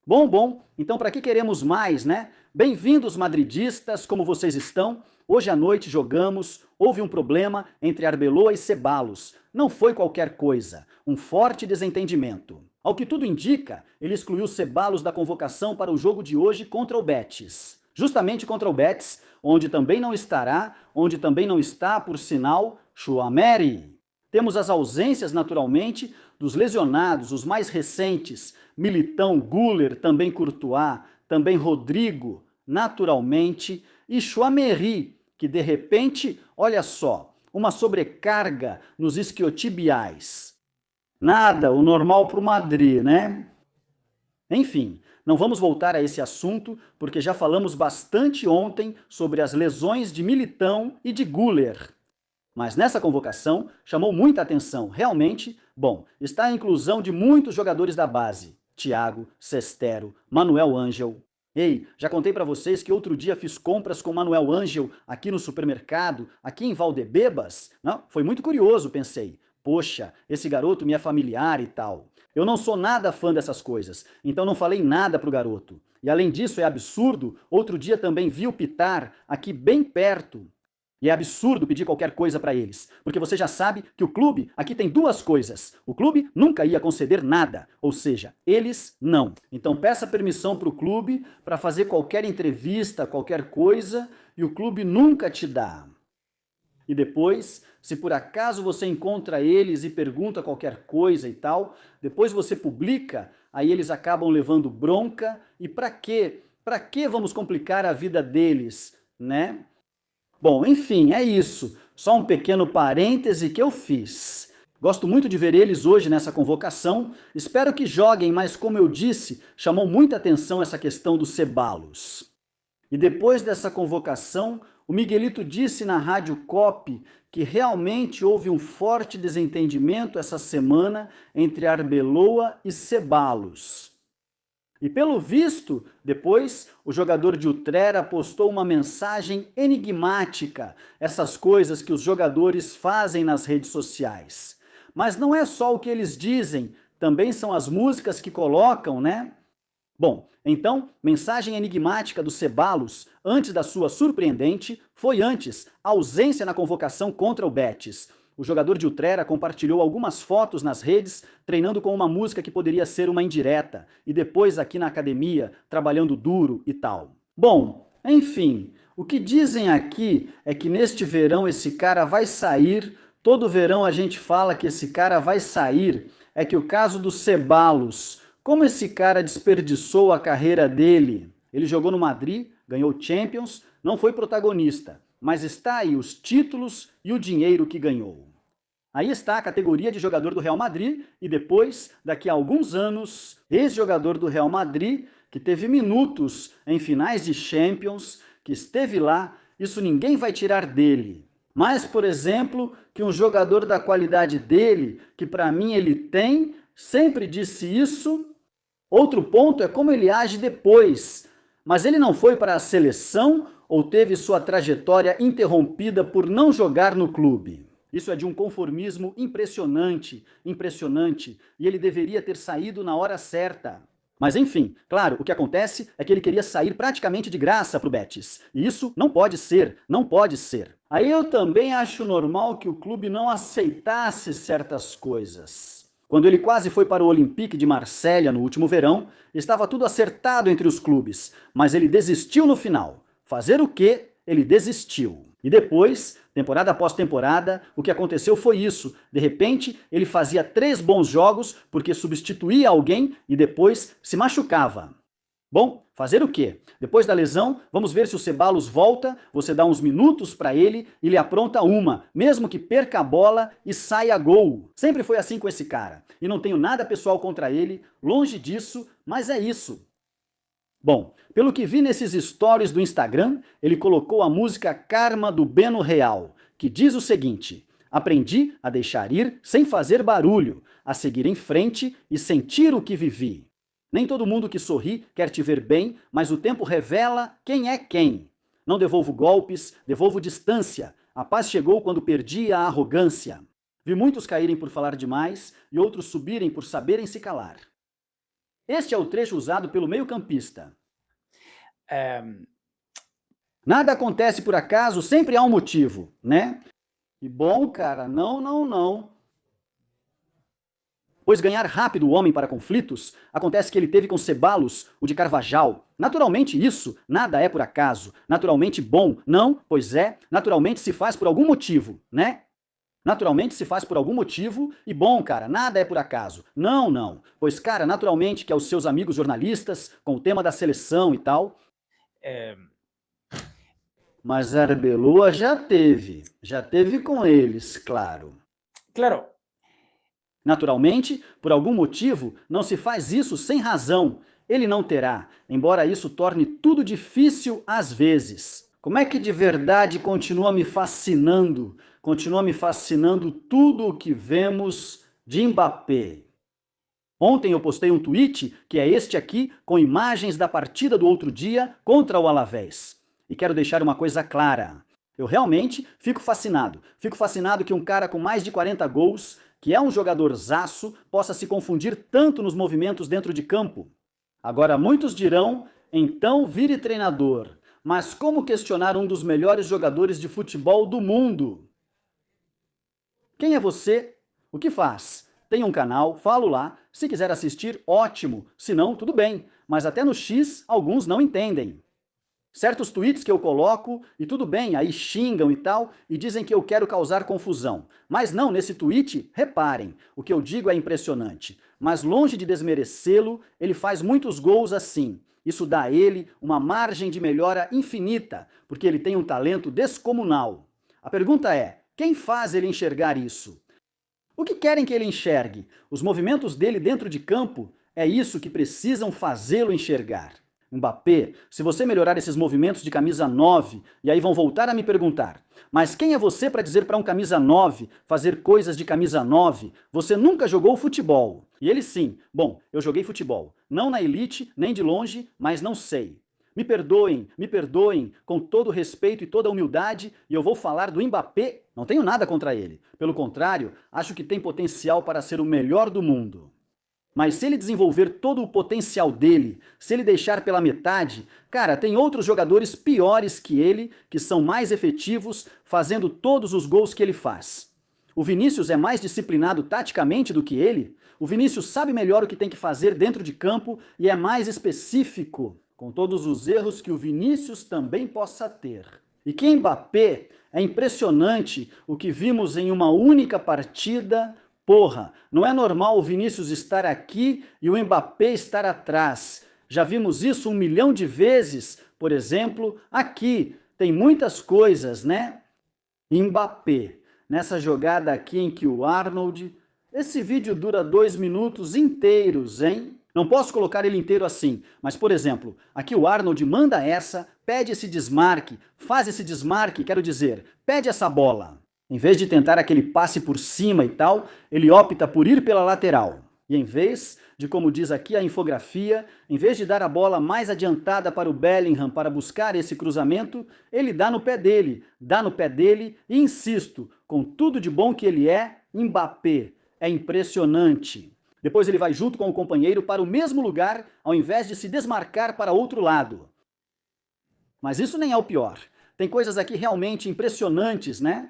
Bom, então para que queremos mais, né? Bem-vindos madridistas, como vocês estão? Hoje à noite jogamos, houve um problema entre Arbeloa e Ceballos. Não foi qualquer coisa, um forte desentendimento. Ao que tudo indica, ele excluiu Ceballos da convocação para o jogo de hoje contra o Betis. Justamente contra o Betis, onde também não estará, onde também não está, por sinal, Tchouaméri. Temos as ausências, naturalmente, dos lesionados, os mais recentes, Militão, Güler, também Courtois, também Rodrigo, naturalmente, e Tchouaméri, que de repente, olha só, uma sobrecarga nos isquiotibiais. Nada, o normal para o Madrid, né? Enfim, não vamos voltar a esse assunto, porque já falamos bastante ontem sobre as lesões de Militão e de Güler. Mas nessa convocação chamou muita atenção, realmente, está a inclusão de muitos jogadores da base. Thiago, Sestero, Manuel Ângel. Ei, já contei para vocês que outro dia fiz compras com Manuel Ângel aqui no supermercado, aqui em Valdebebas? Não, foi muito curioso, pensei. Poxa, esse garoto me é familiar e tal. Eu não sou nada fã dessas coisas, então não falei nada pro garoto. E além disso, é absurdo, outro dia também vi o Pitar aqui bem perto. E é absurdo pedir qualquer coisa para eles, porque você já sabe que o clube aqui tem duas coisas. O clube nunca ia conceder nada, ou seja, eles não. Então peça permissão para o clube para fazer qualquer entrevista, qualquer coisa, e o clube nunca te dá. E depois, se por acaso você encontra eles e pergunta qualquer coisa e tal, depois você publica, aí eles acabam levando bronca, e para quê? Para que vamos complicar a vida deles, né? Bom, enfim, é isso. Só um pequeno parêntese que eu fiz. Gosto muito de ver eles hoje nessa convocação. Espero que joguem, mas como eu disse, chamou muita atenção essa questão dos Ceballos. E depois dessa convocação, o Miguelito disse na Rádio Cop que realmente houve um forte desentendimento essa semana entre Arbeloa e Ceballos. E pelo visto, depois, o jogador de Utrera postou uma mensagem enigmática, essas coisas que os jogadores fazem nas redes sociais. Mas não é só o que eles dizem, também são as músicas que colocam, né? Bom, então, mensagem enigmática do Ceballos, antes da sua surpreendente, foi antes, a ausência na convocação contra o Betis. O jogador de Utrera compartilhou algumas fotos nas redes, treinando com uma música que poderia ser uma indireta, e depois aqui na academia, trabalhando duro e tal. Bom, enfim, o que dizem aqui é que neste verão esse cara vai sair, todo verão a gente fala que esse cara vai sair, é que o caso do Ceballos, como esse cara desperdiçou a carreira dele? Ele jogou no Madrid, ganhou Champions, não foi protagonista, mas está aí os títulos e o dinheiro que ganhou. Aí está a categoria de jogador do Real Madrid e depois, daqui a alguns anos, ex-jogador do Real Madrid, que teve minutos em finais de Champions, que esteve lá, isso ninguém vai tirar dele. Mas, por exemplo, que um jogador da qualidade dele, que para mim ele tem, sempre disse isso. Outro ponto é como ele age depois. Mas ele não foi para a seleção ou teve sua trajetória interrompida por não jogar no clube? Isso é de um conformismo impressionante, e ele deveria ter saído na hora certa. Mas enfim, claro, o que acontece é que ele queria sair praticamente de graça para o Betis. E isso não pode ser, não pode ser. Aí eu também acho normal que o clube não aceitasse certas coisas. Quando ele quase foi para o Olympique de Marselha no último verão, estava tudo acertado entre os clubes, mas ele desistiu no final. Fazer o quê? Ele desistiu. E depois, temporada após temporada, o que aconteceu foi isso. De repente, ele fazia 3 bons jogos porque substituía alguém e depois se machucava. Bom, fazer o quê? Depois da lesão, vamos ver se o Ceballos volta, você dá uns minutos para ele e ele apronta uma, mesmo que perca a bola e saia gol. Sempre foi assim com esse cara. E não tenho nada pessoal contra ele, longe disso, mas é isso. Bom, pelo que vi nesses stories do Instagram, ele colocou a música Karma do Beno Real, que diz o seguinte: aprendi a deixar ir sem fazer barulho, a seguir em frente e sentir o que vivi. Nem todo mundo que sorri quer te ver bem, mas o tempo revela quem é quem. Não devolvo golpes, devolvo distância. A paz chegou quando perdi a arrogância. Vi muitos caírem por falar demais e outros subirem por saberem se calar. Este é o trecho usado pelo meio-campista. É, Nada acontece por acaso, sempre há um motivo, né? E bom, cara, não. Pois ganhar rápido o homem para conflitos, acontece que ele teve com Ceballos, o de Carvajal. Naturalmente isso, nada é por acaso. Naturalmente bom, não, pois é, naturalmente se faz por algum motivo, né? Naturalmente se faz por algum motivo, e bom, cara, nada é por acaso. Não. Pois, cara, naturalmente que aos seus amigos jornalistas, com o tema da seleção e tal. é, Mas Arbeloa já teve com eles, claro. claro, Naturalmente, por algum motivo, não se faz isso sem razão. Ele não terá, embora isso torne tudo difícil às vezes. Como é que de verdade continua me fascinando tudo o que vemos de Mbappé? Ontem eu postei um tweet, que é este aqui, com imagens da partida do outro dia contra o Alavés. E quero deixar uma coisa clara. Eu realmente fico fascinado. Fico fascinado que um cara com mais de 40 gols, que é um jogadorzaço, possa se confundir tanto nos movimentos dentro de campo. Agora, muitos dirão, então vire treinador. Mas como questionar um dos melhores jogadores de futebol do mundo? Quem é você? O que faz? Tem um canal, falo lá. Se quiser assistir, ótimo. Se não, tudo bem. Mas até no X, alguns não entendem. Certos tweets que eu coloco, e tudo bem, aí xingam e tal, e dizem que eu quero causar confusão. Mas não, nesse tweet, reparem, o que eu digo é impressionante. Mas longe de desmerecê-lo, ele faz muitos gols assim. Isso dá a ele uma margem de melhora infinita, porque ele tem um talento descomunal. A pergunta é, quem faz ele enxergar isso? O que querem que ele enxergue? Os movimentos dele dentro de campo? É isso que precisam fazê-lo enxergar. Mbappé, se você melhorar esses movimentos de camisa 9, e aí vão voltar a me perguntar, mas quem é você para dizer para um camisa 9 fazer coisas de camisa 9? Você nunca jogou futebol. E ele sim, bom, eu joguei futebol. Não na elite, nem de longe, mas não sei. Me perdoem, com todo o respeito e toda a humildade, e eu vou falar do Mbappé, não tenho nada contra ele. Pelo contrário, acho que tem potencial para ser o melhor do mundo. Mas se ele desenvolver todo o potencial dele, se ele deixar pela metade, cara, tem outros jogadores piores que ele, que são mais efetivos, fazendo todos os gols que ele faz. O Vinícius é mais disciplinado taticamente do que ele, o Vinícius sabe melhor o que tem que fazer dentro de campo e é mais específico, com todos os erros que o Vinícius também possa ter. E que Mbappé, é impressionante o que vimos em uma única partida. Porra, não é normal o Vinícius estar aqui e o Mbappé estar atrás. Já vimos isso 1 milhão de vezes, por exemplo, aqui. Tem muitas coisas, né? Mbappé, nessa jogada aqui em que o Arnold... Esse vídeo dura 2 minutos inteiros, hein? Não posso colocar ele inteiro assim, mas, por exemplo, aqui o Arnold manda essa, pede esse desmarque, faz esse desmarque, quero dizer, pede essa bola. Em vez de tentar aquele passe por cima e tal, ele opta por ir pela lateral. E em vez de, como diz aqui a infografia, em vez de dar a bola mais adiantada para o Bellingham para buscar esse cruzamento, ele dá no pé dele e insisto, com tudo de bom que ele é, Mbappé. É impressionante. Depois ele vai junto com o companheiro para o mesmo lugar, ao invés de se desmarcar para outro lado. Mas isso nem é o pior. Tem coisas aqui realmente impressionantes, né?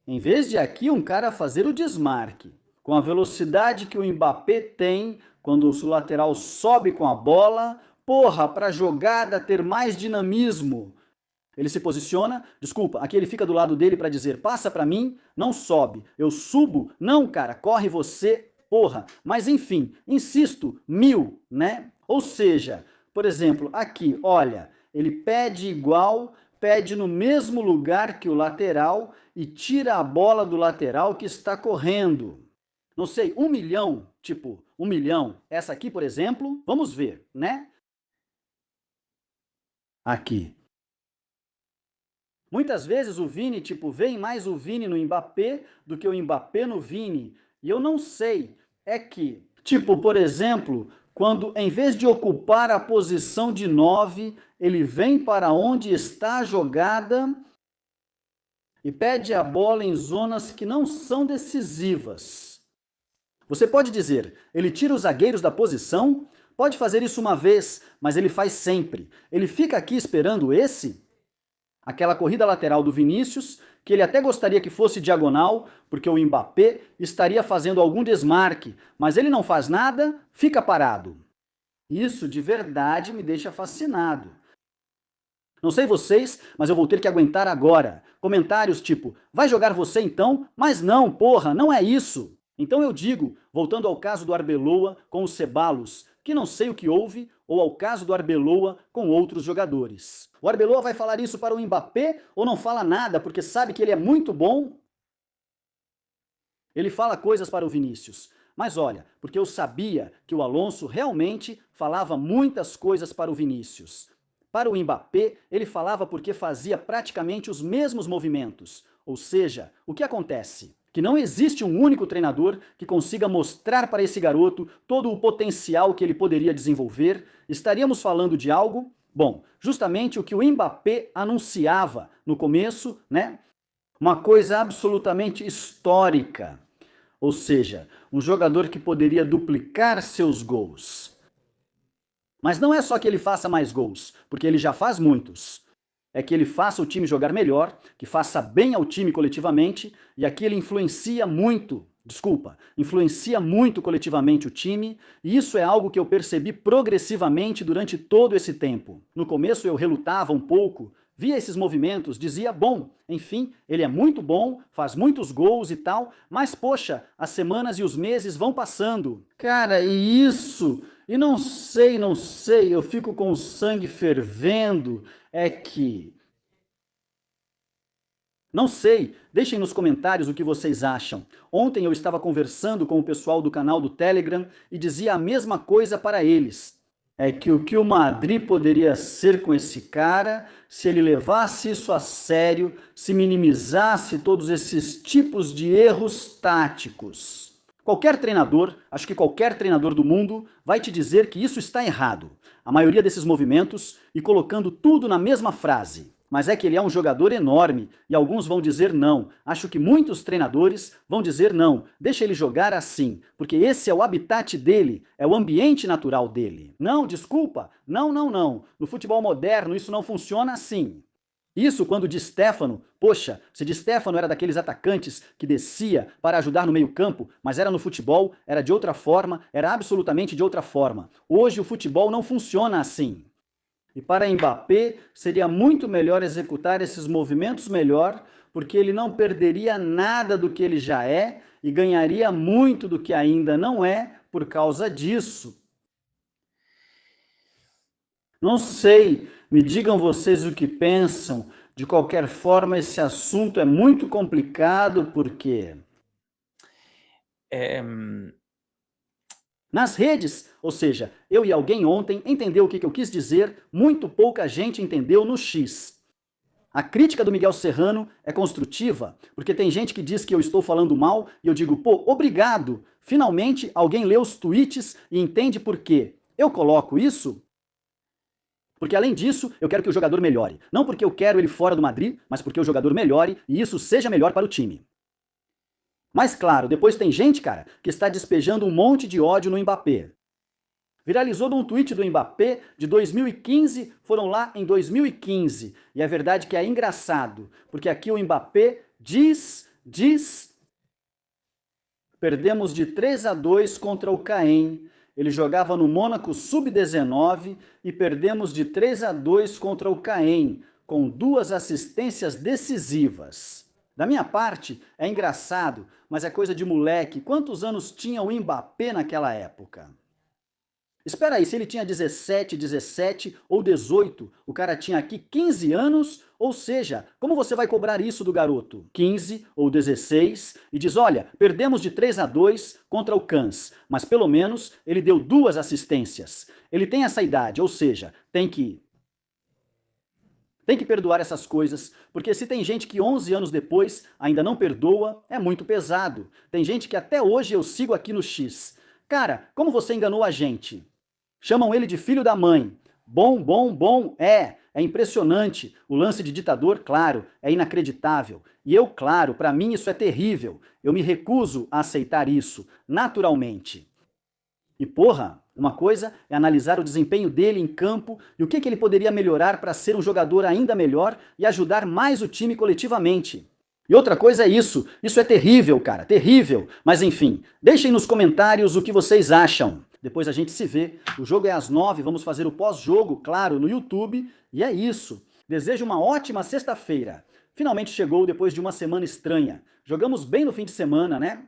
Em vez de aqui um cara fazer o desmarque, com a velocidade que o Mbappé tem, quando o lateral sobe com a bola, porra, para a jogada ter mais dinamismo. Ele se posiciona, desculpa, aqui ele fica do lado dele para dizer, passa para mim, não sobe, eu subo, não cara, corre você, porra. Mas enfim, insisto, 1000, né? Ou seja, por exemplo, aqui, olha, ele pede igual, pede no mesmo lugar que o lateral e tira a bola do lateral que está correndo. Não sei, 1 milhão, tipo, 1 milhão. Essa aqui, por exemplo, vamos ver, né? Aqui. Muitas vezes o Vini, tipo, vem mais o Vini no Mbappé do que o Mbappé no Vini. E eu não sei, é que, tipo, por exemplo, quando em vez de ocupar a posição de 9, ele vem para onde está a jogada e pede a bola em zonas que não são decisivas. Você pode dizer, ele tira os zagueiros da posição? Pode fazer isso uma vez, mas ele faz sempre. Ele fica aqui esperando esse? Aquela corrida lateral do Vinícius, que ele até gostaria que fosse diagonal, porque o Mbappé estaria fazendo algum desmarque, mas ele não faz nada, fica parado. Isso de verdade me deixa fascinado. Não sei vocês, mas eu vou ter que aguentar agora. Comentários tipo, vai jogar você então? Mas não, porra, não é isso. Então eu digo, voltando ao caso do Arbeloa com o Ceballos, que não sei o que houve, ou ao caso do Arbeloa com outros jogadores. O Arbeloa vai falar isso para o Mbappé ou não fala nada porque sabe que ele é muito bom? Ele fala coisas para o Vinícius. Mas olha, porque eu sabia que o Alonso realmente falava muitas coisas para o Vinícius. Para o Mbappé, ele falava porque fazia praticamente os mesmos movimentos. Ou seja, o que acontece? Que não existe um único treinador que consiga mostrar para esse garoto todo o potencial que ele poderia desenvolver. Estaríamos falando de algo, bom, justamente o que o Mbappé anunciava no começo, né? Uma coisa absolutamente histórica. Ou seja, um jogador que poderia duplicar seus gols. Mas não é só que ele faça mais gols, porque ele já faz muitos. É que ele faça o time jogar melhor, que faça bem ao time coletivamente, e aqui ele influencia muito coletivamente o time, e isso é algo que eu percebi progressivamente durante todo esse tempo. No começo eu relutava um pouco, via esses movimentos, dizia, bom, enfim, ele é muito bom, faz muitos gols e tal, mas poxa, as semanas e os meses vão passando. Cara, e isso? E não sei, eu fico com o sangue fervendo, é que... Não sei, deixem nos comentários o que vocês acham. Ontem eu estava conversando com o pessoal do canal do Telegram e dizia a mesma coisa para eles. É que o Madrid poderia ser com esse cara se ele levasse isso a sério, se minimizasse todos esses tipos de erros táticos. Qualquer treinador, acho que qualquer treinador do mundo, vai te dizer que isso está errado. A maioria desses movimentos e colocando tudo na mesma frase. Mas é que ele é um jogador enorme e alguns vão dizer não. Acho que muitos treinadores vão dizer não, deixa ele jogar assim, porque esse é o habitat dele, é o ambiente natural dele. Não, desculpa, não. No futebol moderno isso não funciona assim. Isso quando Di Stéfano, poxa, se Di Stéfano era daqueles atacantes que descia para ajudar no meio-campo, mas era no futebol, era de outra forma, era absolutamente de outra forma. Hoje o futebol não funciona assim. E para Mbappé seria muito melhor executar esses movimentos melhor, porque ele não perderia nada do que ele já é e ganharia muito do que ainda não é por causa disso. Não sei, me digam vocês o que pensam. De qualquer forma, esse assunto é muito complicado porque... Nas redes, ou seja, eu e alguém ontem entendeu o que eu quis dizer, muito pouca gente entendeu no X. A crítica do Miguel Serrano é construtiva, porque tem gente que diz que eu estou falando mal e eu digo, pô, obrigado, finalmente alguém lê os tweets e entende por quê. Eu coloco isso porque além disso, eu quero que o jogador melhore. Não porque eu quero ele fora do Madrid, mas porque o jogador melhore e isso seja melhor para o time. Mas claro, depois tem gente, cara, que está despejando um monte de ódio no Mbappé. Viralizou num tweet do Mbappé de 2015, foram lá em 2015. E é verdade que é engraçado, porque aqui o Mbappé diz... Perdemos de 3-2 contra o Caen. Ele jogava no Mônaco Sub-19 e perdemos de 3-2 contra o Caen, com 2 assistências decisivas. Da minha parte, é engraçado, mas é coisa de moleque. Quantos anos tinha o Mbappé naquela época? Espera aí, se ele tinha 17, 17 ou 18, o cara tinha aqui 15 anos, ou seja, como você vai cobrar isso do garoto? 15 ou 16 e diz, olha, perdemos de 3-2 contra o Cans, mas pelo menos ele deu 2 assistências. Ele tem essa idade, ou seja, tem que perdoar essas coisas, porque se tem gente que 11 anos depois ainda não perdoa, é muito pesado. Tem gente que até hoje eu sigo aqui no X. Cara, como você enganou a gente? Chamam ele de filho da mãe. Bom, é impressionante. O lance de ditador, claro, é inacreditável. E eu, claro, para mim isso é terrível. Eu me recuso a aceitar isso, naturalmente. E porra, Uma coisa é analisar o desempenho dele em campo e o que ele poderia melhorar para ser um jogador ainda melhor e ajudar mais o time coletivamente. E outra coisa é isso é terrível, cara, terrível. Mas enfim, deixem nos comentários o que vocês acham. Depois a gente se vê. O jogo é às 9h, vamos fazer o pós-jogo, claro, no YouTube. E é isso. Desejo uma ótima sexta-feira. Finalmente chegou depois de uma semana estranha. Jogamos bem no fim de semana, né?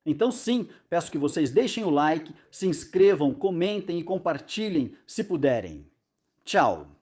Então sim, peço que vocês deixem o like, se inscrevam, comentem e compartilhem se puderem. Tchau!